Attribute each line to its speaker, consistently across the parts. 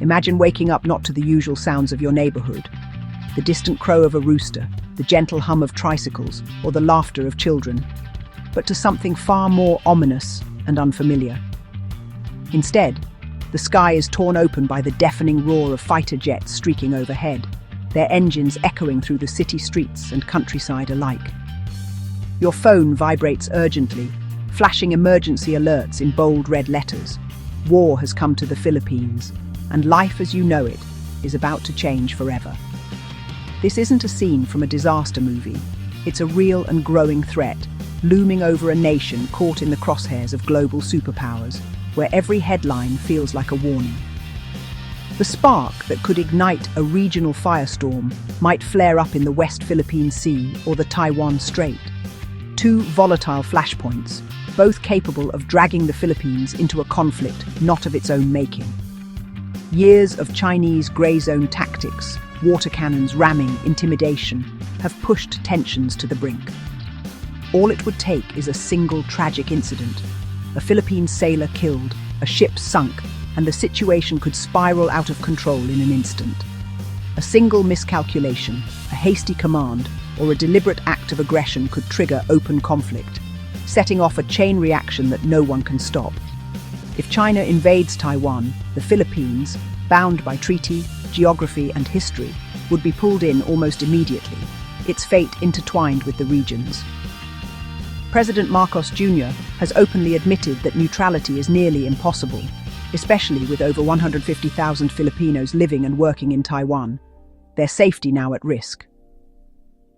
Speaker 1: Imagine waking up not to the usual sounds of your neighborhood, the distant crow of a rooster, the gentle hum of tricycles, or the laughter of children, but to something far more ominous and unfamiliar. Instead, the sky is torn open by the deafening roar of fighter jets streaking overhead, their engines echoing through the city streets and countryside alike. Your phone vibrates urgently, flashing emergency alerts in bold red letters. War has come to the Philippines, and life as you know it is about to change forever. This isn't a scene from a disaster movie. It's a real and growing threat, looming over a nation caught in the crosshairs of global superpowers, where every headline feels like a warning. The spark that could ignite a regional firestorm might flare up in the West Philippine Sea or the Taiwan Strait. Two volatile flashpoints, both capable of dragging the Philippines into a conflict not of its own making. Years of Chinese grey zone tactics, water cannons ramming, intimidation, have pushed tensions to the brink. All it would take is a single tragic incident. A Philippine sailor killed, a ship sunk, and the situation could spiral out of control in an instant. A single miscalculation, a hasty command, or a deliberate act of aggression could trigger open conflict, setting off a chain reaction that no one can stop. If China invades Taiwan, the Philippines, bound by treaty, geography, and history, would be pulled in almost immediately, its fate intertwined with the region's. President Marcos Jr. has openly admitted that neutrality is nearly impossible, especially with over 150,000 Filipinos living and working in Taiwan, their safety now at risk.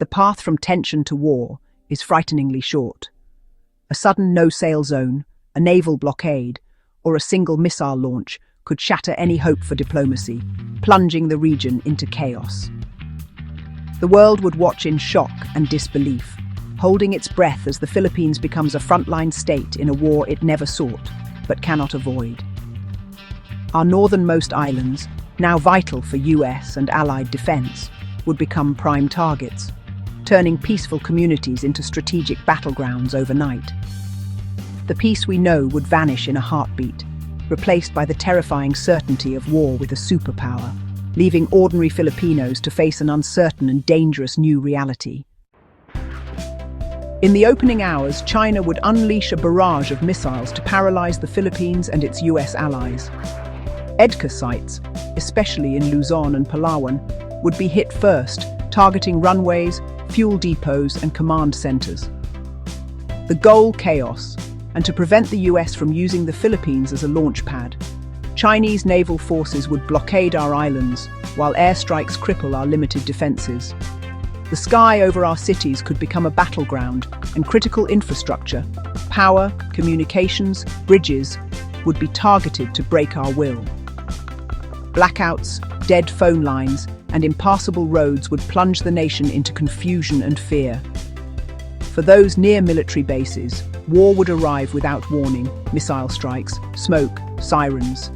Speaker 1: The path from tension to war is frighteningly short. A sudden no-sail zone, a naval blockade, or a single missile launch could shatter any hope for diplomacy, plunging the region into chaos. The world would watch in shock and disbelief, holding its breath as the Philippines becomes a frontline state in a war it never sought, but cannot avoid. Our northernmost islands, now vital for US and Allied defense, would become prime targets, turning peaceful communities into strategic battlegrounds overnight. The peace we know would vanish in a heartbeat, replaced by the terrifying certainty of war with a superpower, leaving ordinary Filipinos to face an uncertain and dangerous new reality. In the opening hours, China would unleash a barrage of missiles to paralyze the Philippines and its US allies. EDCA sites, especially in Luzon and Palawan, would be hit first, targeting runways, fuel depots, and command centers. The goal: chaos, and to prevent the US from using the Philippines as a launch pad. Chinese naval forces would blockade our islands, while airstrikes cripple our limited defenses. The sky over our cities could become a battleground, and critical infrastructure, power, communications, bridges, would be targeted to break our will. Blackouts, dead phone lines, and impassable roads would plunge the nation into confusion and fear. For those near military bases, war would arrive without warning: missile strikes, smoke, sirens.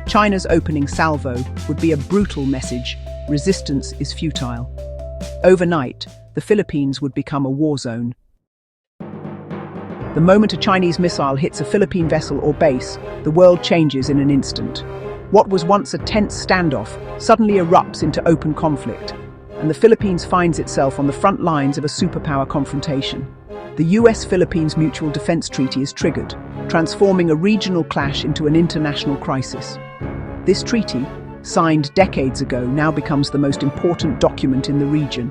Speaker 1: China's opening salvo would be a brutal message: resistance is futile. Overnight, the Philippines would become a war zone. The moment a Chinese missile hits a Philippine vessel or base, the world changes in an instant. What was once a tense standoff suddenly erupts into open conflict, and the Philippines finds itself on the front lines of a superpower confrontation. The US-Philippines Mutual Defense Treaty is triggered, transforming a regional clash into an international crisis. This treaty, signed decades ago, now becomes the most important document in the region.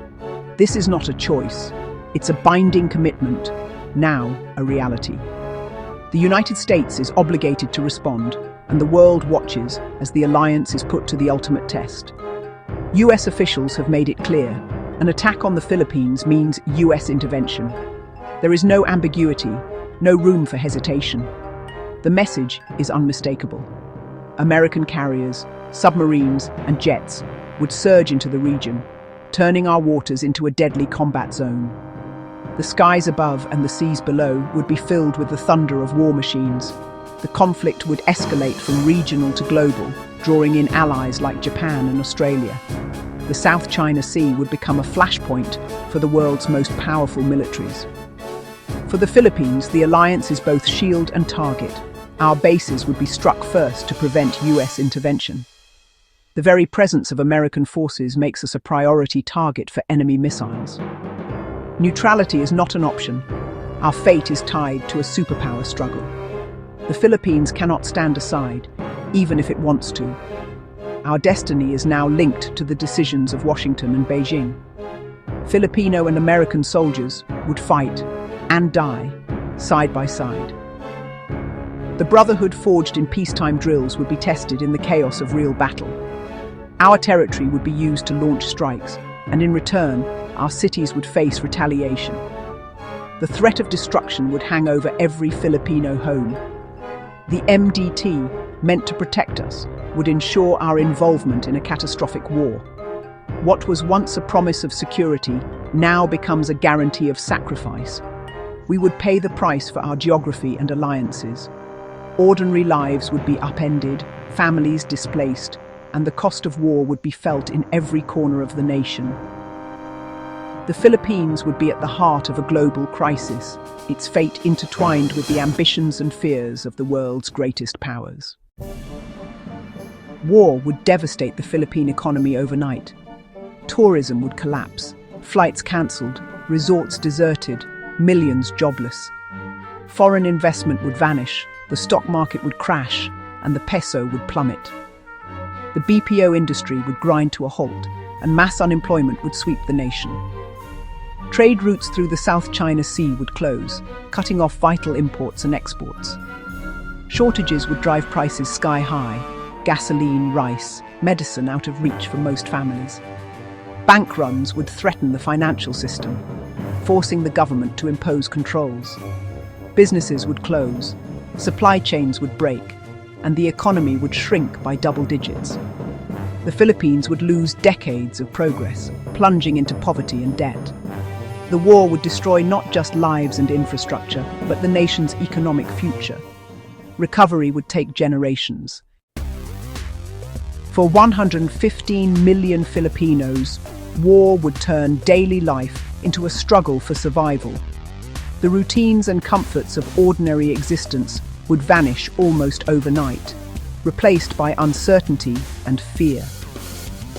Speaker 1: This is not a choice. It's a binding commitment, now a reality. The United States is obligated to respond, and the world watches as the alliance is put to the ultimate test. US officials have made it clear: an attack on the Philippines means US intervention. There is no ambiguity, no room for hesitation. The message is unmistakable. American carriers, submarines, and jets would surge into the region, turning our waters into a deadly combat zone. The skies above and the seas below would be filled with the thunder of war machines. The conflict would escalate from regional to global, drawing in allies like Japan and Australia. The South China Sea would become a flashpoint for the world's most powerful militaries. For the Philippines, the alliance is both shield and target. Our bases would be struck first to prevent US intervention. The very presence of American forces makes us a priority target for enemy missiles. Neutrality is not an option. Our fate is tied to a superpower struggle. The Philippines cannot stand aside, even if it wants to. Our destiny is now linked to the decisions of Washington and Beijing. Filipino and American soldiers would fight and die side by side. The brotherhood forged in peacetime drills would be tested in the chaos of real battle. Our territory would be used to launch strikes, and in return, our cities would face retaliation. The threat of destruction would hang over every Filipino home. The MDT, meant to protect us, would ensure our involvement in a catastrophic war. What was once a promise of security now becomes a guarantee of sacrifice. We would pay the price for our geography and alliances. Ordinary lives would be upended, families displaced, and the cost of war would be felt in every corner of the nation. The Philippines would be at the heart of a global crisis, its fate intertwined with the ambitions and fears of the world's greatest powers. War would devastate the Philippine economy overnight. Tourism would collapse, flights cancelled, resorts deserted, millions jobless. Foreign investment would vanish, the stock market would crash, and the peso would plummet. The BPO industry would grind to a halt, and mass unemployment would sweep the nation. Trade routes through the South China Sea would close, cutting off vital imports and exports. Shortages would drive prices sky high, gasoline, rice, medicine out of reach for most families. Bank runs would threaten the financial system, forcing the government to impose controls. Businesses would close, supply chains would break, and the economy would shrink by double digits. The Philippines would lose decades of progress, plunging into poverty and debt. The war would destroy not just lives and infrastructure, but the nation's economic future. Recovery would take generations. For 115 million Filipinos, war would turn daily life into a struggle for survival. The routines and comforts of ordinary existence would vanish almost overnight, replaced by uncertainty and fear.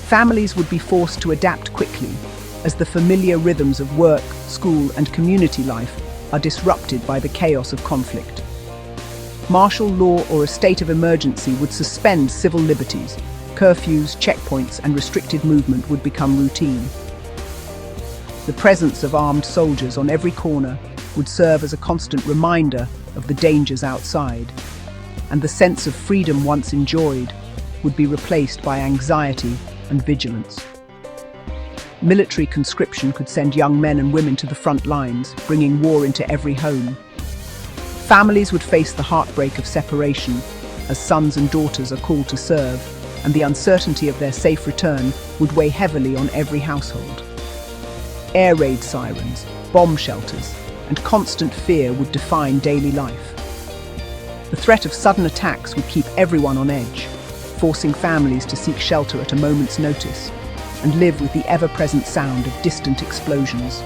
Speaker 1: Families would be forced to adapt quickly, as the familiar rhythms of work, school, and community life are disrupted by the chaos of conflict. Martial law or a state of emergency would suspend civil liberties. Curfews, checkpoints, and restricted movement would become routine. The presence of armed soldiers on every corner would serve as a constant reminder of the dangers outside, and the sense of freedom once enjoyed would be replaced by anxiety and vigilance. Military conscription could send young men and women to the front lines, bringing war into every home. Families would face the heartbreak of separation as sons and daughters are called to serve, and the uncertainty of their safe return would weigh heavily on every household. Air raid sirens, bomb shelters, and constant fear would define daily life. The threat of sudden attacks would keep everyone on edge, forcing families to seek shelter at a moment's notice and live with the ever-present sound of distant explosions.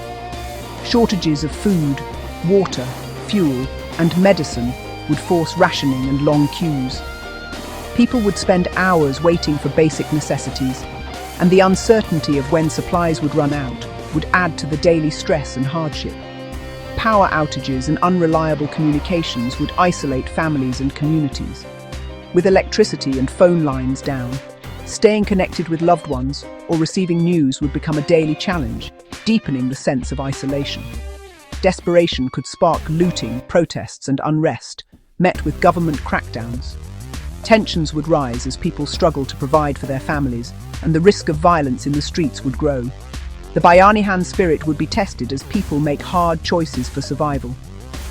Speaker 1: Shortages of food, water, fuel, and medicine would force rationing and long queues. People would spend hours waiting for basic necessities, and the uncertainty of when supplies would run out would add to the daily stress and hardship. Power outages and unreliable communications would isolate families and communities. With electricity and phone lines down, staying connected with loved ones or receiving news would become a daily challenge, deepening the sense of isolation. Desperation could spark looting, protests, and unrest, met with government crackdowns. Tensions would rise as people struggled to provide for their families, and the risk of violence in the streets would grow. The Bayanihan spirit would be tested as people make hard choices for survival.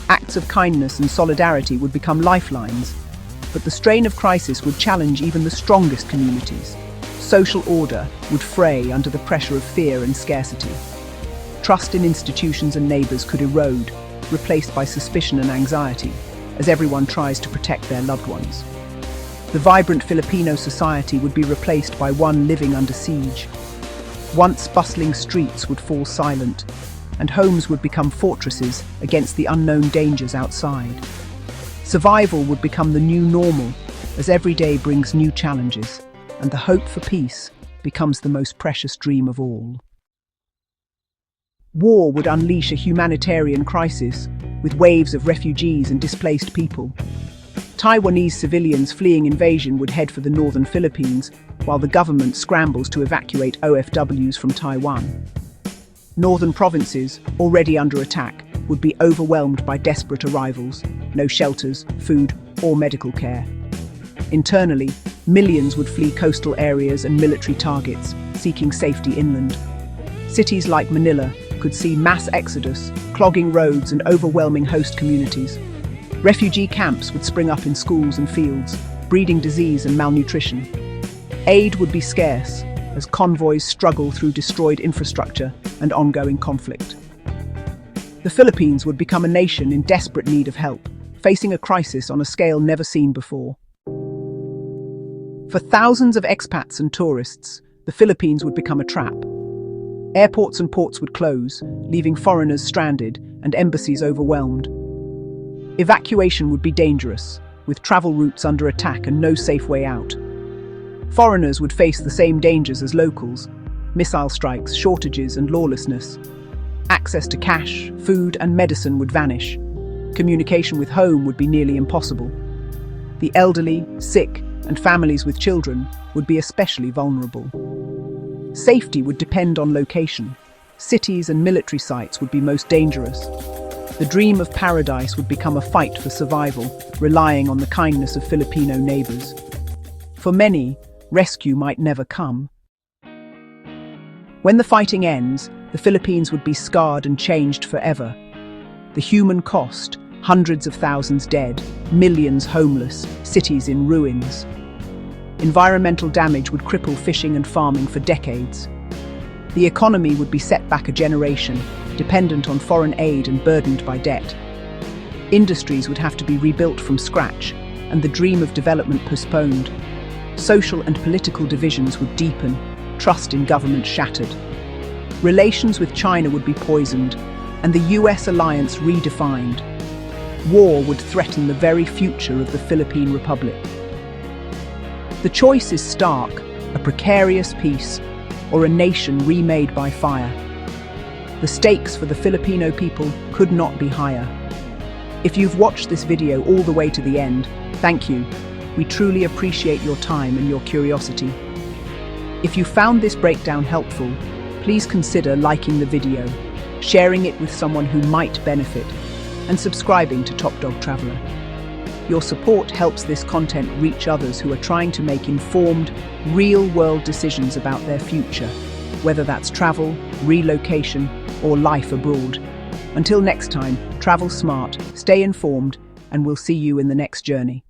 Speaker 1: Acts of kindness and solidarity would become lifelines, but the strain of crisis would challenge even the strongest communities. Social order would fray under the pressure of fear and scarcity. Trust in institutions and neighbours could erode, replaced by suspicion and anxiety, as everyone tries to protect their loved ones. The vibrant Filipino society would be replaced by one living under siege. Once bustling streets would fall silent, and homes would become fortresses against the unknown dangers outside. Survival would become the new normal, as every day brings new challenges. and the hope for peace becomes the most precious dream of all. War would unleash a humanitarian crisis, with waves of refugees and displaced people. Taiwanese civilians fleeing invasion would head for the northern Philippines, while the government scrambles to evacuate OFWs from Taiwan. Northern provinces, already under attack, would be overwhelmed by desperate arrivals, no shelters, food, or medical care. Internally, millions would flee coastal areas and military targets, seeking safety inland. Cities like Manila could see mass exodus, clogging roads and overwhelming host communities. Refugee camps would spring up in schools and fields, breeding disease and malnutrition. Aid would be scarce, as convoys struggle through destroyed infrastructure and ongoing conflict. The Philippines would become a nation in desperate need of help, facing a crisis on a scale never seen before. For thousands of expats and tourists, the Philippines would become a trap. Airports and ports would close, leaving foreigners stranded and embassies overwhelmed. Evacuation would be dangerous, with travel routes under attack and no safe way out. Foreigners would face the same dangers as locals: missile strikes, shortages, and lawlessness. Access to cash, food, and medicine would vanish. Communication with home would be nearly impossible. The elderly, sick, and families with children would be especially vulnerable. Safety would depend on location. Cities and military sites would be most dangerous. The dream of paradise would become a fight for survival, relying on the kindness of Filipino neighbors. For many, rescue might never come. When the fighting ends, the Philippines would be scarred and changed forever. The human cost: hundreds of thousands dead, millions homeless, cities in ruins. Environmental damage would cripple fishing and farming for decades. The economy would be set back a generation, dependent on foreign aid and burdened by debt. Industries would have to be rebuilt from scratch, and the dream of development postponed. Social and political divisions would deepen, trust in government shattered. Relations with China would be poisoned, and the US alliance redefined. War would threaten the very future of the Philippine Republic. The choice is stark: a precarious peace or a nation remade by fire. The stakes for the Filipino people could not be higher. If you've watched this video all the way to the end, thank you. We truly appreciate your time and your curiosity. If you found this breakdown helpful, please consider liking the video, sharing it with someone who might benefit, and subscribing to Top Dog Traveler. Your support helps this content reach others who are trying to make informed, real-world decisions about their future, whether that's travel, relocation, or life abroad. Until next time, travel smart, stay informed, and we'll see you in the next journey.